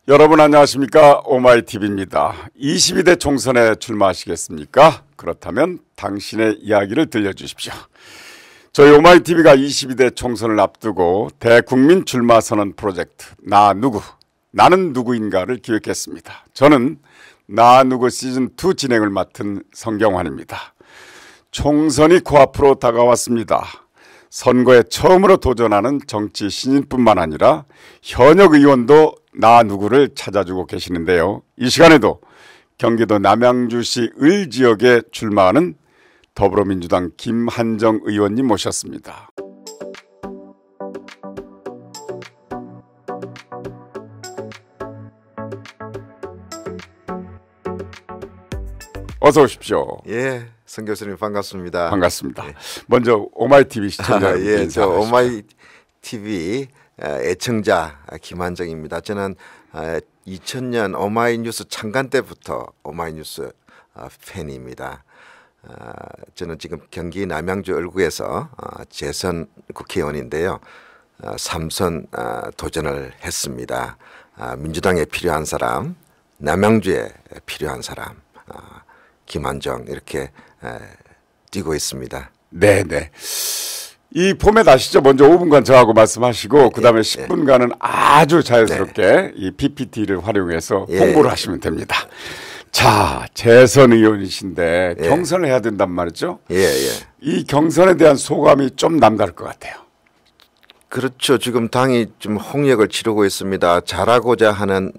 여러분 안녕하십니까? 오마이TV입니다. 22대 총선에 출마하시겠습니까? 그렇다면 당신의 이야기를 들려주십시오. 저희 오마이TV가 22대 총선을 앞두고 대국민 출마 선언 프로젝트 나는 누구인가를 기획했습니다. 저는 나 누구 시즌2 진행을 맡은 성경환입니다. 총선이 코앞으로 다가왔습니다. 선거에 처음으로 도전하는 정치 신인뿐만 아니라 현역 의원도 나 누구를 찾아주고 계시는데요. 이 시간에도 경기도 남양주시 을 지역에 출마하는 더불어민주당 김한정 의원님 모셨습니다. 어서 오십시오. 예, 성 교수님 반갑습니다. 반갑습니다. 예. 먼저 오마이TV 시청자 예, 저 오마이TV 애청자 김한정입니다. 저는 2000년 오마이뉴스 창간 때부터 오마이뉴스 팬입니다. 저는 지금 경기 남양주 을구에서 재선 국회의원인데요. 3선 도전을 했습니다. 민주당에 필요한 사람, 남양주에 필요한 사람, 김한정 이렇게 뛰고 있습니다. 네네. 이 포맷 아시죠? 먼저 5분간 저하고 말씀하시고 그 다음에 10분간은 아주 자연스럽게 이 PPT를 활용해서 홍보를 하시면 됩니다. 자, 재선 의원이신데 경선을 해야 된단 말이죠. 이 경선에 대한 소감이 좀 남다를 것 같아요. 그렇죠. 지금 당이 좀 홍역을 치르고 있습니다. 잘하고자 하는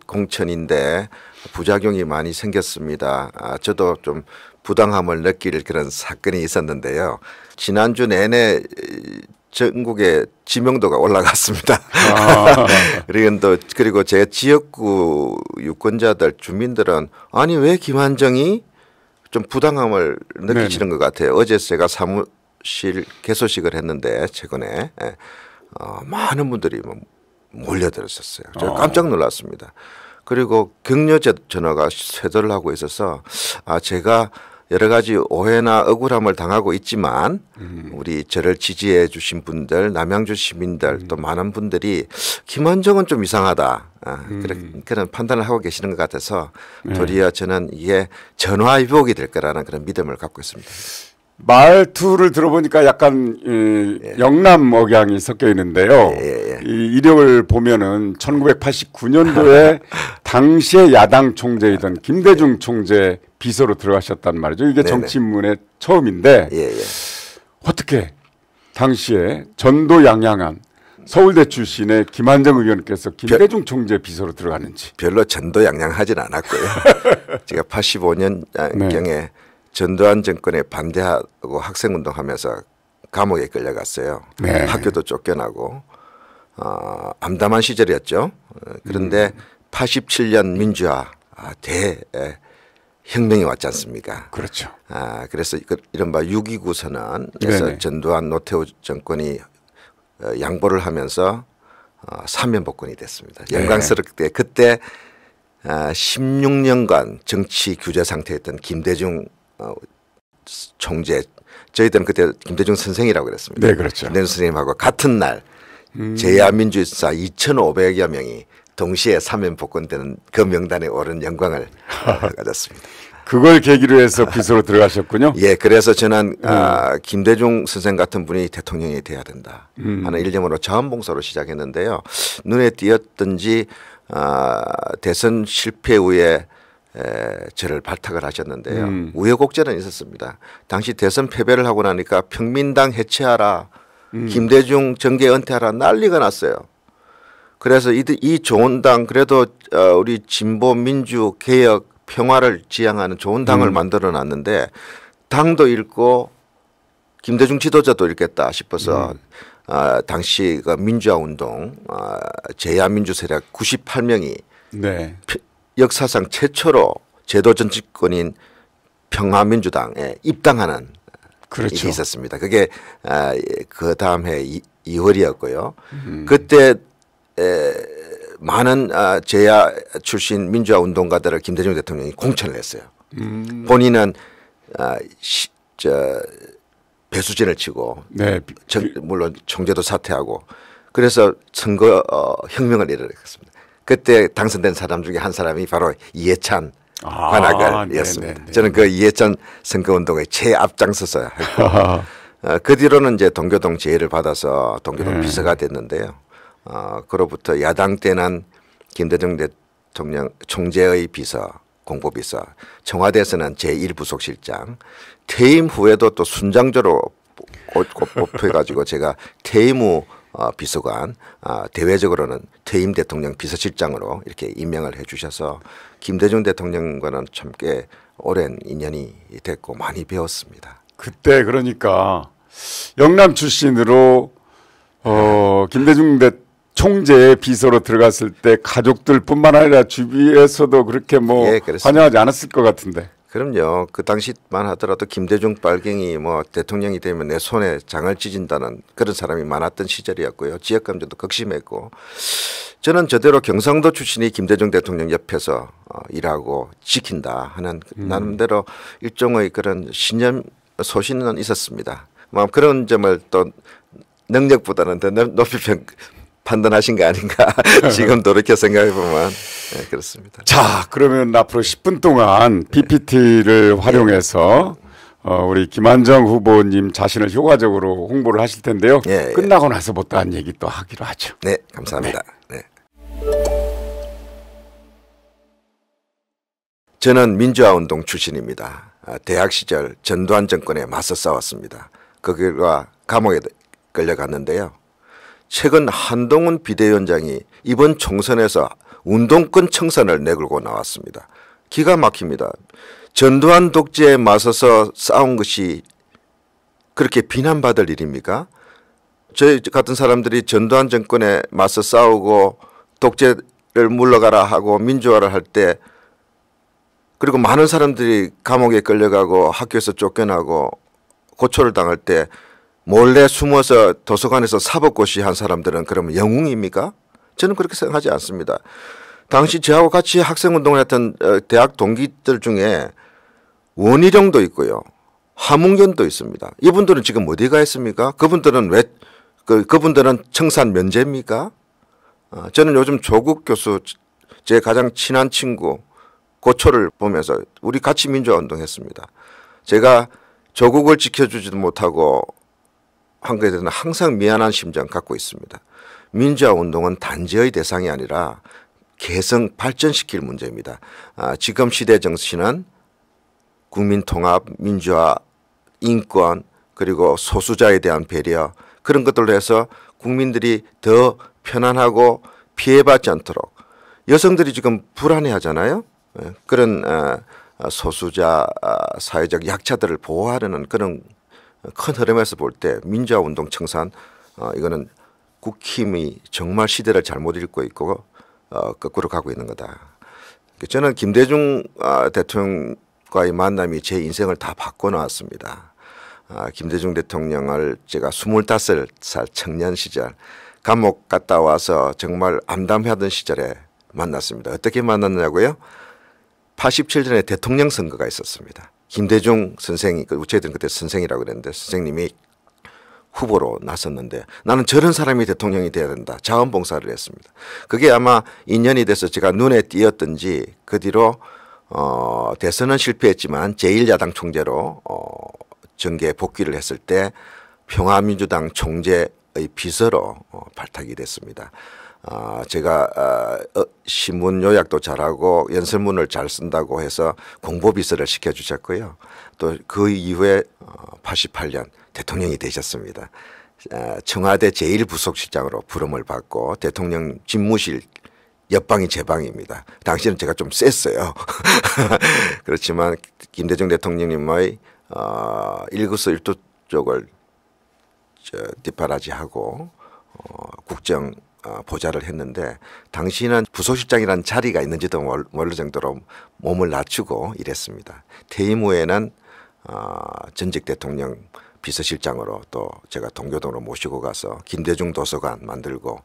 공천인데 부작용이 많이 생겼습니다. 저도 좀 부당함을 느낄 그런 사건이 있었는데요. 지난주 내내 전국의 지명도가 올라갔습니다. 그리고 제 지역구 유권자들, 주민들은 아니 왜 김한정이 좀 부당함을 느끼시는 것 같아요. 어제 제가 사무실 개소식을 했는데 최근에 많은 분들이 몰려들었었어요. 제가 깜짝 놀랐습니다. 그리고 격려 전화가 쇄도를 하고 있어서 제가 여러 가지 오해나 억울함을 당하고 있지만 우리 저를 지지해 주신 분들, 남양주 시민들 또 많은 분들이 김한정은 좀 이상하다 그런 판단을 하고 계시는 것 같아서 도리어 저는 이게 전화위복이 될 거라는 그런 믿음을 갖고 있습니다. 말투를 들어보니까 약간 영남 억양이 섞여 있는데요. 이 이력을 보면은 1989년도에 당시의 야당 총재이던 김대중 총재 비서로 들어가셨단 말이죠. 이게 정치인문의 처음인데 어떻게 당시에 전도 양양한 서울대 출신의 김한정 의원께서 김대중 총재 비서로 들어갔는지. 별로 전도 양양하진 않았고요. 제가 85년경에 전두환 정권에 반대하고 학생운동하면서 감옥에 끌려갔어요. 학교도 쫓겨나고 암담한 시절이었죠. 그런데 87년 민주화 대혁명이 왔지 않습니까? 그렇죠. 그래서 이른바 6.29 선언에서 전두환 노태우 정권이 양보를 하면서 사면 복권이 됐습니다. 영광스럽게 그때 16년간 정치 규제 상태였던 김대중 총재, 저희들은 그때 김대중 선생이라고 그랬습니다. 네, 그렇죠. 김대중 선생님하고 같은 날 제야민주사 2,500여 명이 동시에 사면 복권되는 그 명단에 오른 영광을 가졌습니다. 그걸 계기로 해서 비서로 들어가셨군요. 예, 그래서 저는 김대중 선생 같은 분이 대통령이 돼야 된다 하는 일념으로 자원봉사로 시작했는데요. 눈에 띄었던지 대선 실패 후에 저를 발탁을 하셨는데요. 우여곡절은 있었습니다. 당시 대선 패배를 하고 나니까 평민당 해체하라, 김대중 정계 은퇴하라 난리가 났어요. 그래서 이 좋은 당, 그래도 우리 진보 민주 개혁 평화를 지향하는 좋은 당을 만들어 놨는데 당도 잃고 김대중 지도자도 잃겠다 싶어서 당시 그 민주화 운동 제야민주 세력 98명이 역사상 최초로 제도 정치권인 평화민주당에 입당하는 일이 있었습니다. 그게 그 다음 해 2월이었고요. 그때 많은 제야 출신 민주화 운동가들을 김대중 대통령이 공천을 했어요. 본인은 배수진을 치고 물론 총재도 사퇴하고 그래서 선거 혁명을 일으켰습니다. 그때 당선된 사람 중에 한 사람이 바로 이해찬 관악을이었습니다. 네네네. 저는 그 이해찬 선거운동에 최앞장서서 했고 그 뒤로는 이제 동교동 제의를 받아서 동교동 비서가 됐는데요. 그로부터 야당 때는 김대중 대통령 총재의 비서, 공보비서, 청와대에서는 제1부속실장, 퇴임 후에도 또 순장조로 뽑혀가지고 제가 퇴임 후 비서관, 대외적으로는 퇴임 대통령 비서실장으로 이렇게 임명을 해주셔서 김대중 대통령과는 참 꽤 오랜 인연이 됐고 많이 배웠습니다. 그때 그러니까 영남 출신으로 김대중 총재의 비서로 들어갔을 때 가족들뿐만 아니라 주위에서도 그렇게 뭐 예, 환영하지 않았을 것 같은데. 그럼요. 그 당시만 하더라도 김대중 빨갱이 뭐 대통령이 되면 내 손에 장을 찢은다는 그런 사람이 많았던 시절이었고요. 지역 감정도 극심했고 저는 저대로 경상도 출신이 김대중 대통령 옆에서 일하고 지킨다 하는 나름대로 일종의 그런 신념 소신은 있었습니다. 뭐 그런 점을 또 능력보다는 더 높이 판단하신 거 아닌가 지금 돌이켜 생각해 보면 네, 그렇습니다. 자, 그러면 앞으로 10분 동안 PPT를 활용해서 우리 김한정 후보님 자신을 효과적으로 홍보를 하실 텐데요. 예, 끝나고 나서 못다한 얘기 또 하기로 하죠. 네, 감사합니다. 네. 저는 민주화운동 출신입니다. 대학 시절 전두환 정권에 맞서 싸웠습니다. 그 결과 감옥에 끌려갔는데요. 최근 한동훈 비대위원장이 이번 총선에서 운동권 청산을 내걸고 나왔습니다. 기가 막힙니다. 전두환 독재에 맞서서 싸운 것이 그렇게 비난받을 일입니까? 저희 같은 사람들이 전두환 정권에 맞서 싸우고 독재를 물러가라 하고 민주화를 할 때 그리고 많은 사람들이 감옥에 끌려가고 학교에서 쫓겨나고 고초를 당할 때 몰래 숨어서 도서관에서 사법고시 한 사람들은 그러면 영웅입니까? 저는 그렇게 생각하지 않습니다. 당시 저하고 같이 학생운동을 했던 대학 동기들 중에 원희룡도 있고요. 하문견도 있습니다. 이분들은 지금 어디 가 있습니까? 그분들은 그분들은 청산 면제입니까? 저는 요즘 조국 교수 제 가장 친한 친구 고초를 보면서 우리 같이 민주화 운동했습니다. 제가 조국을 지켜주지도 못하고 한 것에 대해서는 항상 미안한 심정 갖고 있습니다. 민주화 운동은 단죄의 대상이 아니라 개성 발전시킬 문제입니다. 지금 시대 정신은 국민 통합, 민주화, 인권 그리고 소수자에 대한 배려 그런 것들로 해서 국민들이 더 편안하고 피해받지 않도록 여성들이 지금 불안해하잖아요. 그런 소수자 사회적 약자들을 보호하려는 그런 큰 흐름에서 볼 때 민주화 운동 청산 이거는 국힘이 정말 시대를 잘못 읽고 있고 거꾸로 가고 있는 거다. 저는 김대중 대통령과의 만남이 제 인생을 다 바꿔놓았습니다. 김대중 대통령을 제가 25살 청년 시절 감옥 갔다 와서 정말 암담하던 시절에 만났습니다. 어떻게 만났냐고요? 87년에 대통령 선거가 있었습니다. 김대중 선생이 저희들은 그때 선생이라고 그랬는데 선생님이 후보로 나섰는데 나는 저런 사람이 대통령이 돼야 된다. 자원봉사를 했습니다. 그게 아마 인연이 돼서 제가 눈에 띄었던지 그 뒤로 대선은 실패했지만 제1야당 총재로 정계에 복귀를 했을 때 평화민주당 총재의 비서로 발탁이 됐습니다. 제가 신문 요약도 잘하고 연설문을 잘 쓴다고 해서 공보비서를 시켜주셨고요. 또 그 이후에 88년 대통령이 되셨습니다. 청와대 제1부속실장으로 부름을 받고 대통령 집무실 옆방이 제 방입니다. 당시에는 제가 좀 셌어요. 그렇지만 김대중 대통령님의 일거수일투 쪽을 뒷바라지하고 국정 보좌를 했는데 당시는 부속실장이라는 자리가 있는지도 모를 정도로 몸을 낮추고 일했습니다. 퇴임 후에는 전직 대통령 비서실장으로 또 제가 동교동으로 모시고 가서 김대중 도서관 만들고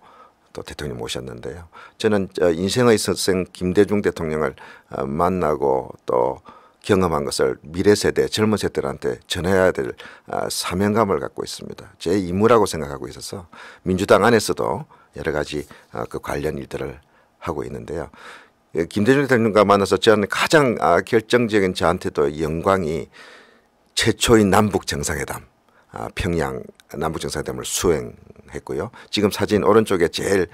또 대통령 모셨는데요. 저는 인생의 선생 김대중 대통령을 만나고 또 경험한 것을 미래 세대, 젊은 세대들한테 전해야 될 사명감을 갖고 있습니다. 제 임무라고 생각하고 있어서 민주당 안에서도 여러 가지 그 관련 일들을 하고 있는데요. 김대중 대통령과 만나서 저는 가장 결정적인 저한테도 영광이 최초의 남북 정상회담, 평양 남북 정상회담을 수행했고요. 지금 사진 오른쪽에 제일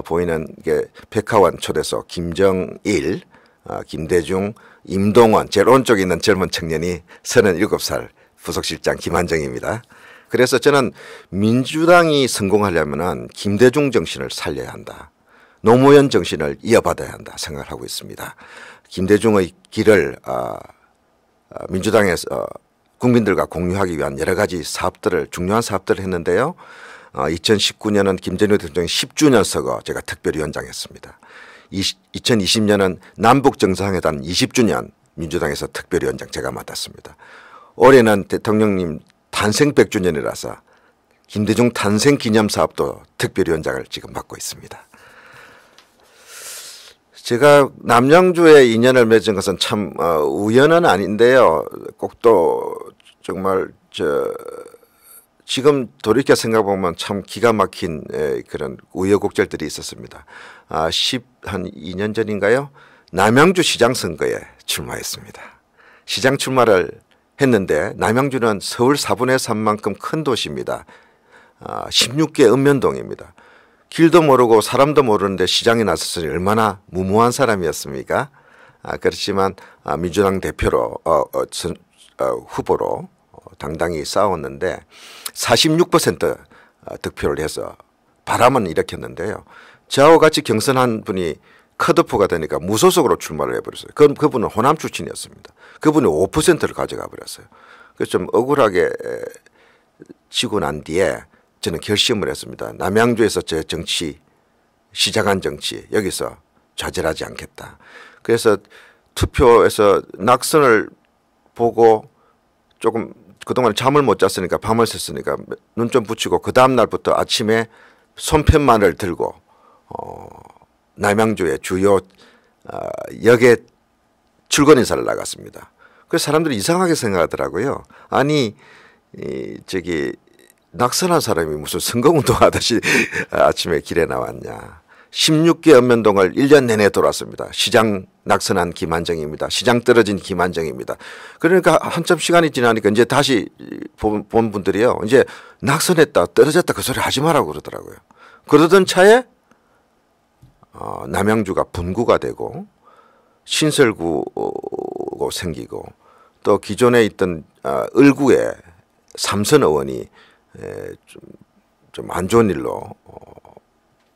보이는 게 백화원 초대석 김정일, 김대중, 임동원, 제일 오른쪽에 있는 젊은 청년이 37살 부속실장 김한정입니다. 그래서 저는 민주당이 성공하려면 김대중 정신을 살려야 한다. 노무현 정신을 이어받아야 한다 생각을 하고 있습니다. 김대중의 길을 민주당에서 국민들과 공유하기 위한 여러 가지 사업들을 중요한 사업들을 했는데요. 2019년은 김대중 대통령 10주년 서거 제가 특별위원장 했습니다. 2020년은 남북정상회담 20주년 민주당에서 특별위원장 제가 맡았습니다. 올해는 대통령님 탄생 100주년이라서 김대중 탄생 기념 사업도 특별위원장을 지금 맡고 있습니다. 제가 남양주에 인연을 맺은 것은 참 우연은 아닌데요. 꼭 또 정말 지금 돌이켜 생각해보면 참 기가 막힌 그런 우여곡절들이 있었습니다. 한 2년 전인가요? 남양주 시장 선거에 출마했습니다. 시장 출마를 했는데 남양주는 서울 4분의 3만큼 큰 도시입니다. 16개 읍면동입니다. 길도 모르고 사람도 모르는데 시장에 나섰으니 얼마나 무모한 사람이었습니까? 그렇지만 민주당 대표로 후보로 당당히 싸웠는데 46% 득표를 해서 바람은 일으켰는데요. 저와 같이 경선한 분이 컷오프가 되니까 무소속으로 출마를 해버렸어요. 그분은 호남 출신이었습니다. 그분이 5%를 가져가 버렸어요. 그래서 좀 억울하게 지고 난 뒤에 저는 결심을 했습니다. 남양주에서 제 정치, 시작한 정치 여기서 좌절하지 않겠다. 그래서 투표에서 낙선을 보고 조금 그동안 잠을 못 잤으니까 밤을 샜으니까 눈 좀 붙이고 그 다음 날부터 아침에 손편만을 들고 남양주의 주요 역에 출근 인사를 나갔습니다. 그래서 사람들이 이상하게 생각하더라고요. 아니 낙선한 사람이 무슨 선거운동 하듯이 아침에 길에 나왔냐. 16개 읍면동을 1년 내내 돌았습니다. 시장 낙선한 김한정입니다. 시장 떨어진 김한정입니다. 그러니까 한참 시간이 지나니까 이제 다시 본 분들이요. 이제 낙선했다, 떨어졌다 그 소리 하지 마라고 그러더라고요. 그러던 차에 남양주가 분구가 되고 신설구가 생기고 또 기존에 있던 을구에 삼선 의원이 좀 안 좋은 일로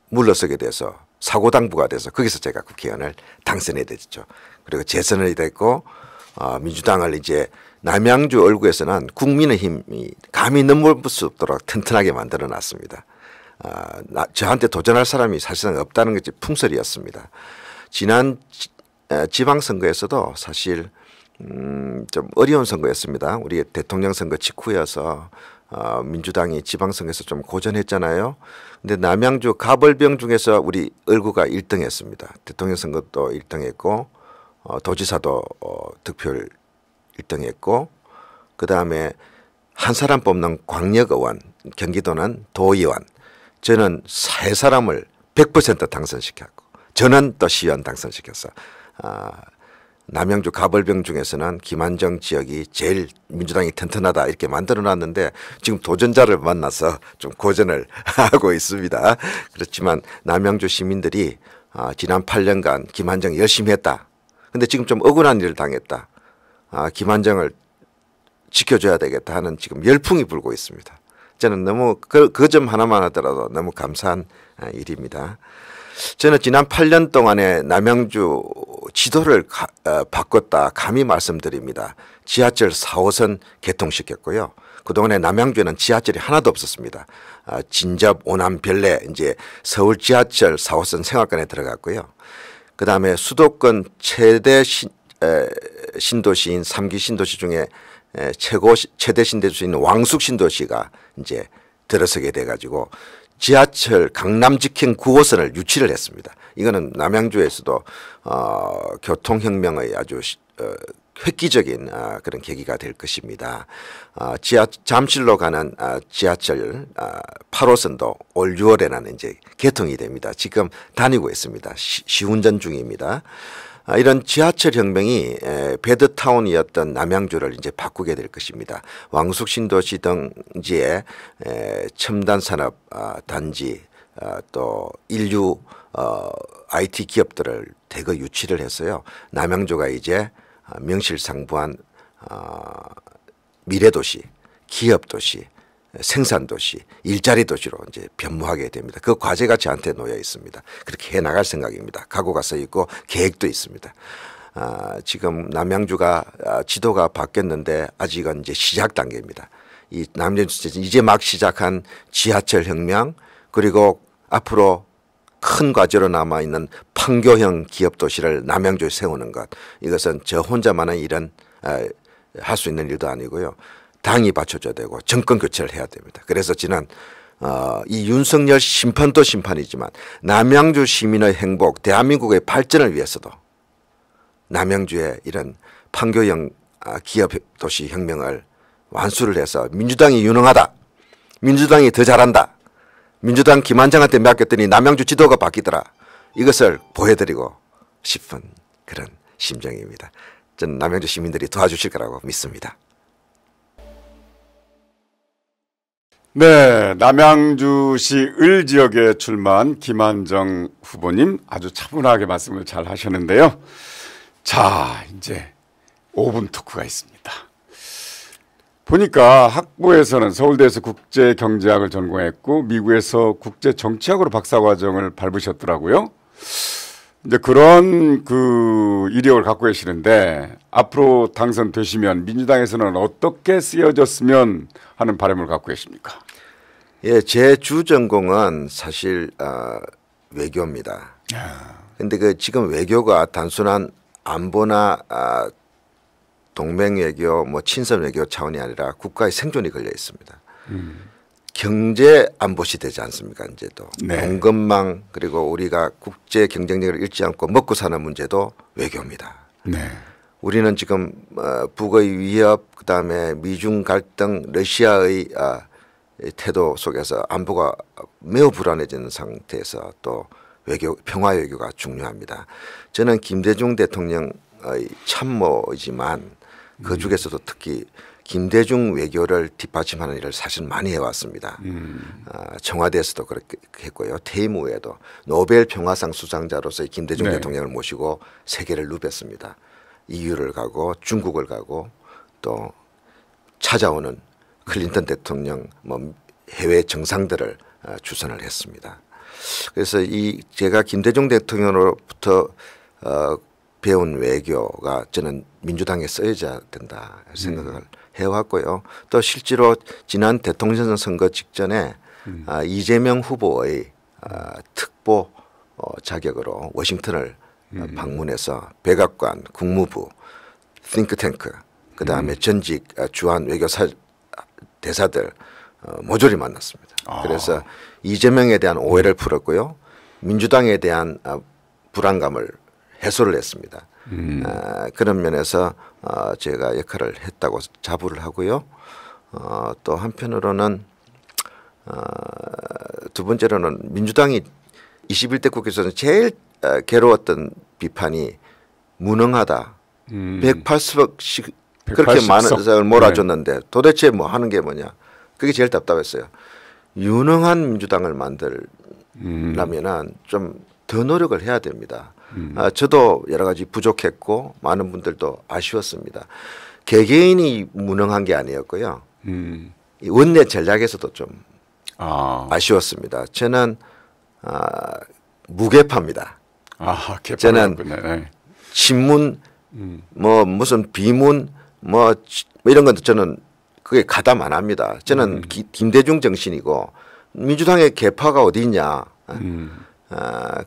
물러서게 돼서 사고당부가 돼서 거기서 제가 국회의원을 당선이 됐죠. 그리고 재선이 됐고 민주당을 이제 남양주 을구에서는 국민의힘이 감히 넘볼 수 없도록 튼튼하게 만들어 놨습니다. 저한테 도전할 사람이 사실상 없다는 것이 풍설이었습니다. 지난 지방선거에서도 사실 좀 어려운 선거였습니다. 우리 대통령 선거 직후여서 민주당이 지방선거에서 좀 고전했잖아요. 근데 남양주 가벌병 중에서 우리 을구가 1등했습니다. 대통령 선거도 1등했고 도지사도 득표율 1등했고 그다음에 한 사람 뽑는 광역의원, 경기도는 도의원. 저는 세 사람을 100% 당선시켰고 저는 또 시의원 당선시켰어. 남양주 가벌병 중에서는 김한정 지역이 제일 민주당이 튼튼하다 이렇게 만들어놨는데 지금 도전자를 만나서 좀 고전을 하고 있습니다. 그렇지만 남양주 시민들이 지난 8년간 김한정 열심히 했다. 근데 지금 좀 억울한 일을 당했다. 김한정을 지켜줘야 되겠다 하는 지금 열풍이 불고 있습니다. 저는 너무 그 점 하나만 하더라도 너무 감사한 일입니다. 저는 지난 8년 동안에 남양주 지도를 바꿨다 감히 말씀드립니다. 지하철 4호선 개통시켰고요. 그동안에 남양주에는 지하철이 하나도 없었습니다. 진접, 오남, 별내 이제 서울 지하철 4호선 생활권에 들어갔고요. 그다음에 수도권 최대 신도시인 3기 신도시 중에 최대 신도시인 왕숙 신도시가 이제 들어서게 돼가지고 지하철 강남 직행 9호선을 유치를 했습니다. 이거는 남양주에서도 교통혁명의 아주 획기적인 그런 계기가 될 것입니다. 잠실로 가는 지하철 8호선도 올 6월에는 이제 개통이 됩니다. 지금 다니고 있습니다. 시운전 중입니다. 이런 지하철 혁명이 배드타운이었던 남양주를 이제 바꾸게 될 것입니다. 왕숙 신도시 등지에 첨단 산업 단지 또 인류 IT 기업들을 대거 유치를 했어요. 남양주가 이제 명실상부한 미래도시, 기업도시, 생산도시, 일자리 도시로 이제 변모하게 됩니다. 그 과제가 저한테 놓여 있습니다. 그렇게 해 나갈 생각입니다. 각오가 써 있고 계획도 있습니다. 지금 남양주가 지도가 바뀌었는데 아직은 이제 시작 단계입니다. 이 남양주 이제 막 시작한 지하철 혁명 그리고 앞으로 큰 과제로 남아 있는 판교형 기업 도시를 남양주에 세우는 것 이것은 저 혼자만의 일은 할 수 있는 일도 아니고요. 당이 받쳐줘야 되고 정권 교체를 해야 됩니다. 그래서 지난 이 윤석열 심판도 심판이지만 남양주 시민의 행복, 대한민국의 발전을 위해서도 남양주의 이런 판교형 기업 도시 혁명을 완수를 해서 민주당이 유능하다, 민주당이 더 잘한다, 민주당 김한장한테 맡겼더니 남양주 지도가 바뀌더라. 이것을 보여드리고 싶은 그런 심정입니다. 저는 남양주 시민들이 도와주실 거라고 믿습니다. 네, 남양주시 을 지역에 출마한 김한정 후보님 아주 차분하게 말씀을 잘 하셨는데요. 자, 이제 5분 토크가 있습니다. 보니까 학부에서는 서울대에서 국제경제학을 전공했고 미국에서 국제정치학으로 박사과정을 밟으셨더라고요. 이제 그런 그 이력을 갖고 계시는데 앞으로 당선되시면 민주당에서는 어떻게 쓰여졌으면 하는 바람을 갖고 계십니까? 예, 제 주 전공은 사실 외교입니다. 근데 그 지금 외교가 단순한 안보나 동맹 외교, 뭐 친선 외교 차원이 아니라 국가의 생존이 걸려 있습니다. 경제 안보 시대지 않습니까? 이제도 네. 공급망 그리고 우리가 국제 경쟁력을 잃지 않고 먹고 사는 문제도 외교입니다. 네. 우리는 지금 북의 위협, 그다음에 미중 갈등, 러시아의 태도 속에서 안보가 매우 불안해지는 상태에서 또 외교, 평화 외교가 중요합니다. 저는 김대중 대통령의 참모이지만 그 중에서도 특히 김대중 외교를 뒷받침하는 일을 사실 많이 해왔습니다. 청와대에서도 그렇게 했고요. 퇴임 후에도 노벨 평화상 수상자로서의 김대중 네. 대통령을 모시고 세계를 누볐습니다. EU를 가고 중국을 가고 또 찾아오는 클린턴 대통령 뭐 해외 정상들을 주선을 했습니다. 그래서 제가 김대중 대통령으로부터 배운 외교가 저는 민주당에 쓰여져야 된다 생각을 해왔고요. 또 실제로 지난 대통령 선거 직전에 이재명 후보의 특보 자격으로 워싱턴을 방문해서 백악관, 국무부, 띵크탱크, 그다음에 전직 주한 외교사 대사들 모조리 만났습니다. 그래서 이재명에 대한 오해를 풀었고요. 민주당에 대한 불안감을 해소를 했습니다. 그런 면에서 제가 역할을 했다고 자부를 하고요. 또 한편으로는 두 번째로는 민주당이 21대 국회에서는 제일 괴로웠던 비판이 무능하다. 180석씩 그렇게 많은 세상을 몰아줬는데 도대체 뭐 하는 게 뭐냐. 그게 제일 답답했어요. 유능한 민주당을 만들려면은 좀 더 노력을 해야 됩니다. 저도 여러 가지 부족했고 많은 분들도 아쉬웠습니다. 개개인이 무능한 게 아니었고요. 이 원내 전략에서도 좀 아쉬웠습니다. 저는 무게파입니다. 저는 친문 뭐 무슨 비문 뭐 이런 것도 저는 그게 가담 안 합니다. 저는 김대중 정신이고 민주당의 개파가 어디 있냐.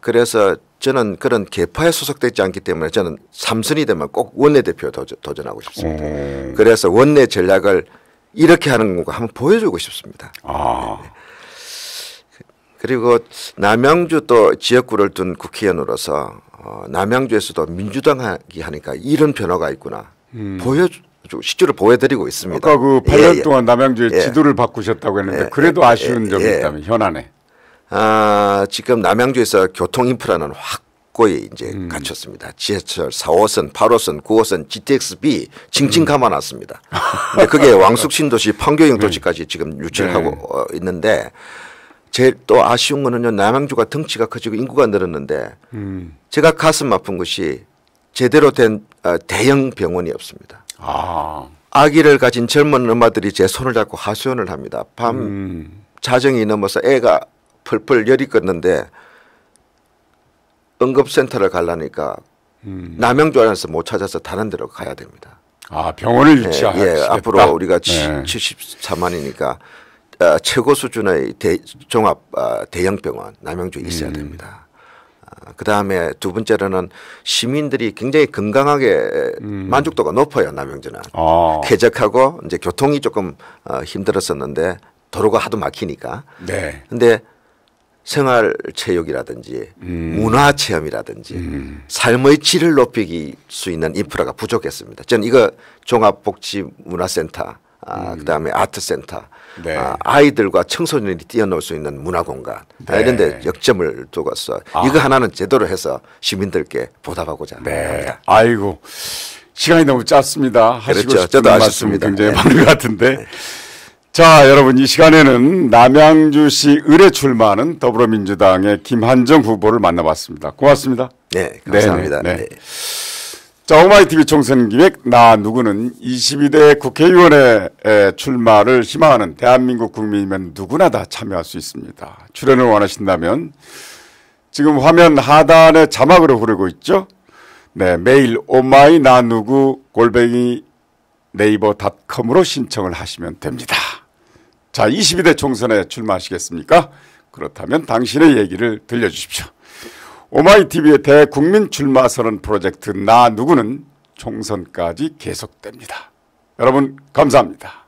그래서 저는 그런 개파에 소속되지 않기 때문에 저는 삼선이 되면 꼭 원내대표 도전하고 싶습니다. 그래서 원내 전략을 이렇게 하는 거 한번 보여주고 싶습니다. 네. 그리고 남양주 또 지역구를 둔 국회의원으로서 남양주에서도 민주당이 하니까 이런 변화가 있구나. 실제로 보여드리고 있습니다. 아까 그 8년 동안 남양주의 지도를 바꾸셨다고 했는데 그래도 아쉬운 점이 있다면 현안에. 지금 남양주에서 교통 인프라는 확고히 이제 갖췄습니다. 지하철 4호선, 8호선, 9호선, GTX-B 칭칭 감아놨습니다. 근데 그게 왕숙 신도시, 판교형 도시까지 지금 유치를 하고 있는데 제일 또 아쉬운 거는요. 남양주가 덩치가 커지고 인구가 늘었는데 제가 가슴 아픈 것이 제대로 된 대형 병원이 없습니다. 아기를 가진 젊은 엄마들이 제 손을 잡고 하소연을 합니다. 밤 자정이 넘어서 애가 펄펄 열이 끓는데 응급센터를 가려니까 남양주 안에서 못 찾아서 다른 데로 가야 됩니다. 병원을 유치하시겠다. 앞으로 우리가 74만이니까 최고 수준의 종합 대형 병원 남양주에 있어야 됩니다. 그다음에 두 번째로는 시민들이 굉장히 건강하게 만족도가 높아요. 남양주는 쾌적하고 이제 교통이 조금 힘들었었는데 도로가 하도 막히니까. 근데 생활체육이라든지 문화체험이라든지 삶의 질을 높이기 수 있는 인프라가 부족했습니다. 저는 이거 종합복지문화센터 그다음에 아트센터 아이들과 청소년이 뛰어놀 수 있는 문화공간 이런 데 역점을 두고서 이거 하나는 제대로 해서 시민들께 보답하고자 합니다. 아이고 시간이 너무 짧습니다. 하시고 그렇죠. 싶은 말씀 굉장히 많은 것 같은데 자, 여러분 이 시간에는 남양주시 을에 출마하는 더불어민주당의 김한정 후보를 만나봤습니다. 고맙습니다. 네, 감사합니다. 네. 자, 오마이TV 총선 기획 나 누구는 22대 국회의원에 출마를 희망하는 대한민국 국민이면 누구나 다 참여할 수 있습니다. 출연을 원하신다면 지금 화면 하단에 자막으로 흐르고 있죠. 네, 메일 오마이 나 누구 네이버.com으로 신청을 하시면 됩니다. 자, 22대 총선에 출마하시겠습니까? 그렇다면 당신의 얘기를 들려주십시오. 오마이TV의 대국민 출마 선언 프로젝트 나 누구는 총선까지 계속됩니다. 여러분 감사합니다.